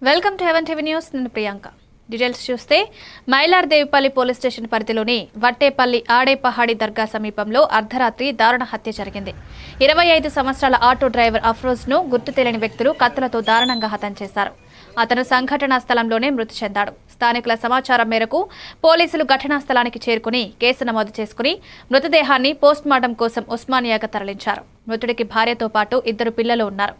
Welcome to heaven TV news. నేను Priyanka. Details చూస్తే Mailardevpally police station పరిధిలోని వట్టేపల్లి ఆడేపహాడి దర్గా సమీపంలో అర్ధరాత్రి దారుణ హత్య జరిగింది. 25 సంవత్సరాల ఆటో డ్రైవర్ అఫ్రోజ్ను గుర్తు తెలియని వ్యక్తులు కత్తులతో దారుణంగా హతం చేశారు. అతను సంఘటనా స్థలంలోనే మృతి చెందాడు. స్థానికుల సమాచారం మేరకు పోలీసులు ఘటనా స్థలానికి చేరుకుని కేసు నమోదు చేసుకుని మృతదేహాన్ని పోస్టుమార్టం కోసం ఉస్మానియాకు తరలించారు. మృతుడికి భార్యతో పాటు 2 పిల్లలు ఉన్నారు.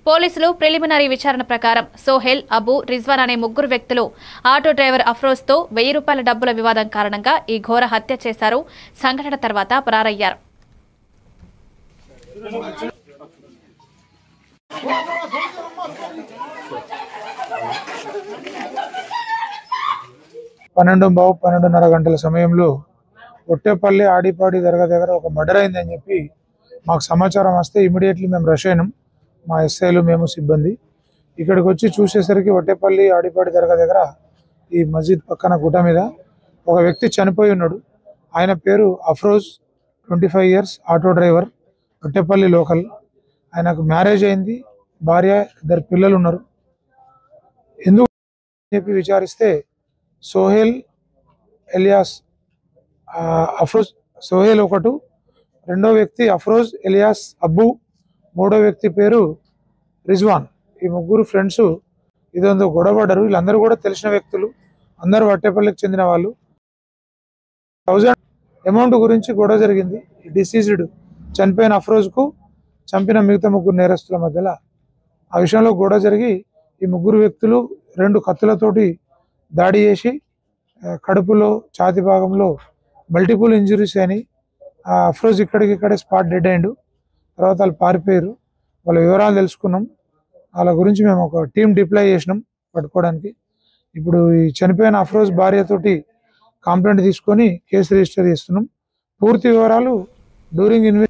పోలీసులు ప్రిలిమినరీ విచారణ ప్రకారం సోహెల్, అబు, రిజ్వాన్ అనే 3 వ్యక్తులు ఆటో డ్రైవర్ అఫ్రోజ్తో ₹1000 డబ్బుల వివాదం కారణంగా ఈ ఘోర హత్య చేశారు. సంఘటన తర్వాత పరారయ్యారు. పన్నెండున్నర గంటల సమయంలో ఒట్టేపల్లి ఆడిపాడి దర్గా దగ్గర ఒక మర్డర్ అయిందని చెప్పి మాకు సమాచారం వస్తే ఇమీడియట్లీ మేము రష్ అయినాం. మా ఎస్ఐలు మేము సిబ్బంది ఇక్కడికి వచ్చి చూసేసరికి ఒట్టేపల్లి ఆడిపాడి దర్గా దగ్గర ఈ మస్జిద్ పక్కన గుట్ట మీద ఒక వ్యక్తి చనిపోయి ఉన్నాడు. ఆయన పేరు Afroz, 25 years, auto driver, Ottepalli local. ఆయనకు మ్యారేజ్ అయింది, భార్య, 2 పిల్లలు ఉన్నారు. ఎందుకు చెప్పి విచారిస్తే సోహెల్ ఎలియాస్ అఫ్రోజ్, సోహెల్ ఒకటి, రెండో వ్యక్తి అఫ్రోజ్ ఎలియాస్ అబ్బు, మూడో వ్యక్తి పేరు రిజ్వాన్. ఈ 3 ఫ్రెండ్స్ ఇదంతా గొడవపడ్డారు. వీళ్ళందరూ కూడా తెలిసిన వ్యక్తులు, అందరూ వట్టేపల్లికి చెందిన వాళ్ళు. 1000 అమౌంట్ గురించి గొడవ జరిగింది. డిసీజ్డ్ చనిపోయిన అఫ్రోజ్కు చంపిన మిగతా 3 నేరస్తుల మధ్యలో ఆ విషయంలో గొడవ జరిగి ఈ 3 వ్యక్తులు 2 కత్తులతోటి దాడి చేసి కడుపులో, ఛాతి భాగంలో మల్టిపుల్ ఇంజురీస్ అయినాయి. అఫ్రోజ్ ఇక్కడికిక్కడే స్పాట్ డెడ్ అయ్యిండు. తర్వాత వాళ్ళు పారిపోయారు. వాళ్ళ వివరాలు తెలుసుకున్నాం. వాళ్ళ గురించి మేము ఒక టీం డిప్లాయ్ చేసినాం పట్టుకోవడానికి. ఇప్పుడు ఈ చనిపోయిన అఫ్రోజ్ భార్యతోటి కంప్లైంట్ తీసుకొని కేసు రిజిస్టర్ చేస్తున్నాం. పూర్తి వివరాలు డ్యూరింగ్ ఇన్వెస్టిగేషన్